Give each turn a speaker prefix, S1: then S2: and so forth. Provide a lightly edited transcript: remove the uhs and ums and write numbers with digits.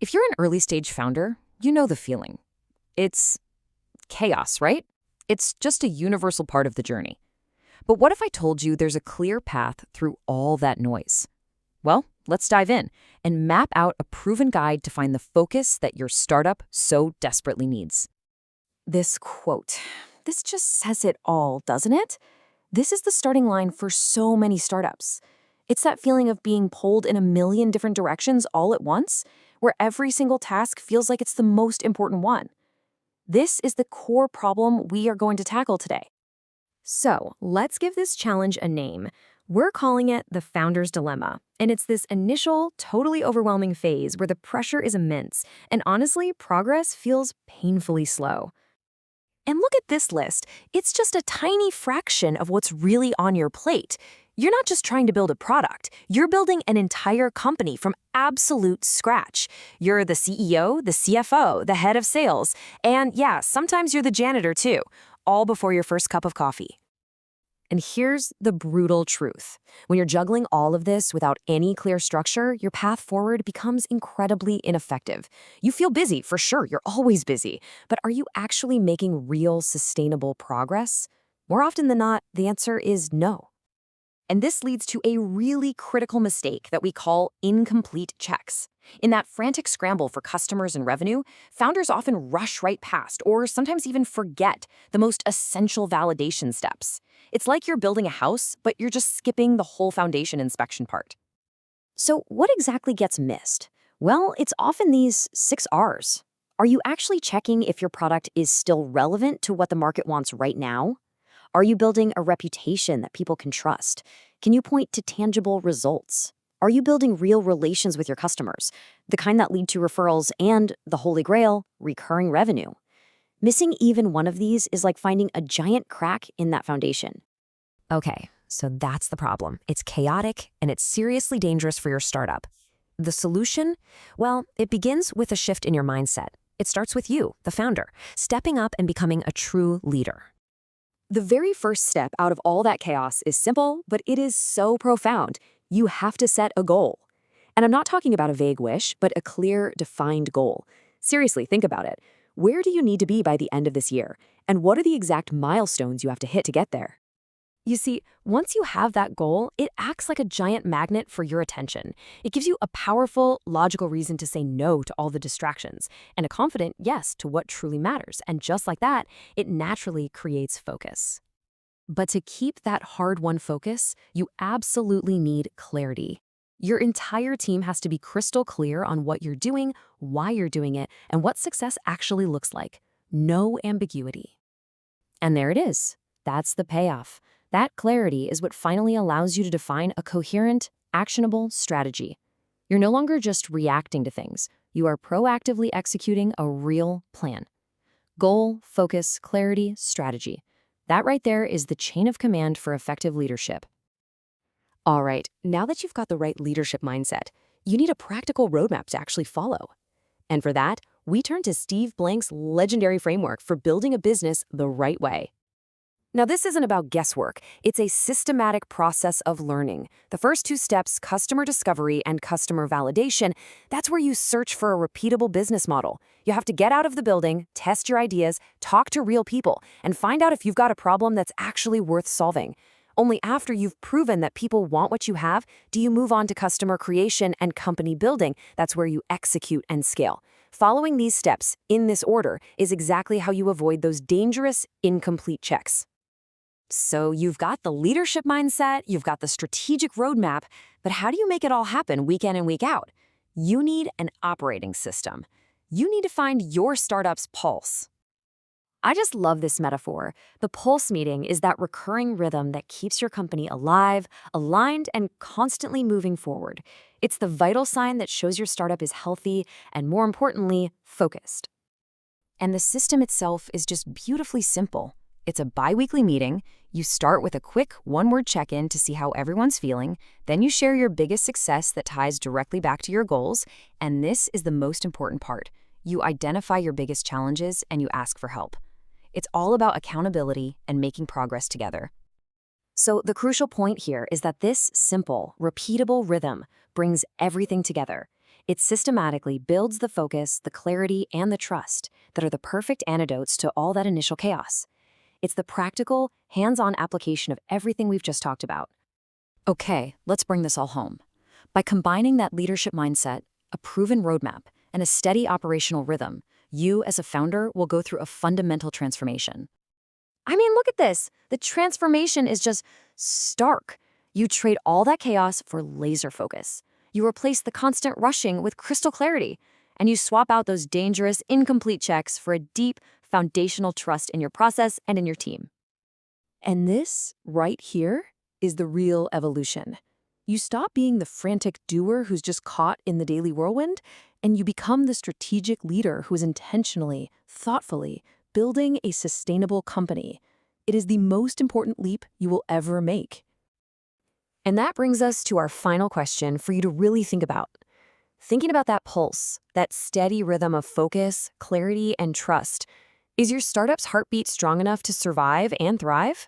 S1: If you're an early stage founder, you know the feeling. It's chaos, right? It's just a universal part of the journey. But what if I told you there's a clear path through all that noise? Well, let's dive in and map out a proven guide to find the focus that your startup so desperately needs. This quote, this just says it all, doesn't it? This is the starting line for so many startups. It's that feeling of being pulled in a million different directions all at once, where every single task feels like it's the most important one. This is the core problem we are going to tackle today. So, let's give this challenge a name. We're calling it the founder's dilemma, and it's this initial, totally overwhelming phase where the pressure is immense, and honestly, progress feels painfully slow. And look at this list. It's just a tiny fraction of what's really on your plate. You're not just trying to build a product. You're building an entire company from absolute scratch. You're the CEO, the CFO, the head of sales, and yeah, sometimes you're the janitor too, all before your first cup of coffee. And here's the brutal truth. When you're juggling all of this without any clear structure, your path forward becomes incredibly ineffective. You feel busy, for sure, you're always busy, but are you actually making real, sustainable progress? More often than not, the answer is no. And this leads to a really critical mistake that we call incomplete checks. In that frantic scramble for customers and revenue, founders often rush right past or sometimes even forget the most essential validation steps. It's like you're building a house, but you're just skipping the whole foundation inspection part. So what exactly gets missed? Well, it's often these 6 R's. Are you actually checking if your product is still relevant to what the market wants right now? Are you building a reputation that people can trust? Can you point to tangible results? Are you building real relations with your customers, the kind that lead to referrals and, the holy grail, recurring revenue? Missing even one of these is like finding a giant crack in that foundation. Okay, so that's the problem. It's chaotic and it's seriously dangerous for your startup. The solution? Well, it begins with a shift in your mindset. It starts with you, the founder, stepping up and becoming a true leader. The very first step out of all that chaos is simple, but it is so profound. You have to set a goal. And I'm not talking about a vague wish, but a clear, defined goal. Seriously, think about it. Where do you need to be by the end of this year? And what are the exact milestones you have to hit to get there? You see, once you have that goal, it acts like a giant magnet for your attention. It gives you a powerful, logical reason to say no to all the distractions, and a confident yes to what truly matters. And just like that, it naturally creates focus. But to keep that hard-won focus, you absolutely need clarity. Your entire team has to be crystal clear on what you're doing, why you're doing it, and what success actually looks like. No ambiguity. And there it is. That's the payoff. That clarity is what finally allows you to define a coherent, actionable strategy. You're no longer just reacting to things. You are proactively executing a real plan. Goal, focus, clarity, strategy. That right there is the chain of command for effective leadership. All right, now that you've got the right leadership mindset, you need a practical roadmap to actually follow. And for that, we turn to Steve Blank's legendary framework for building a business the right way. Now, this isn't about guesswork. It's a systematic process of learning. The first 2 steps, customer discovery and customer validation, that's where you search for a repeatable business model. You have to get out of the building, test your ideas, talk to real people, and find out if you've got a problem that's actually worth solving. Only after you've proven that people want what you have, do you move on to customer creation and company building. That's where you execute and scale. Following these steps, in this order, is exactly how you avoid those dangerous, incomplete checks. So you've got the leadership mindset, you've got the strategic roadmap, but how do you make it all happen week in and week out? You need an operating system. You need to find your startup's pulse. I just love this metaphor. The pulse meeting is that recurring rhythm that keeps your company alive, aligned, and constantly moving forward. It's the vital sign that shows your startup is healthy and, more importantly, focused. And the system itself is just beautifully simple. It's a bi-weekly meeting. You start with a quick one-word check-in to see how everyone's feeling. Then you share your biggest success that ties directly back to your goals. And this is the most important part. You identify your biggest challenges and you ask for help. It's all about accountability and making progress together. So the crucial point here is that this simple, repeatable rhythm brings everything together. It systematically builds the focus, the clarity, and the trust that are the perfect antidotes to all that initial chaos. It's the practical, hands-on application of everything we've just talked about. Okay, let's bring this all home. By combining that leadership mindset, a proven roadmap, and a steady operational rhythm, you as a founder will go through a fundamental transformation. I mean, look at this. The transformation is just stark. You trade all that chaos for laser focus. You replace the constant rushing with crystal clarity, and you swap out those dangerous, incomplete checks for a deep, foundational trust in your process and in your team. And this, right here, is the real evolution. You stop being the frantic doer who's just caught in the daily whirlwind, and you become the strategic leader who is intentionally, thoughtfully, building a sustainable company. It is the most important leap you will ever make. And that brings us to our final question for you to really think about. Thinking about that pulse, that steady rhythm of focus, clarity, and trust, is your startup's heartbeat strong enough to survive and thrive?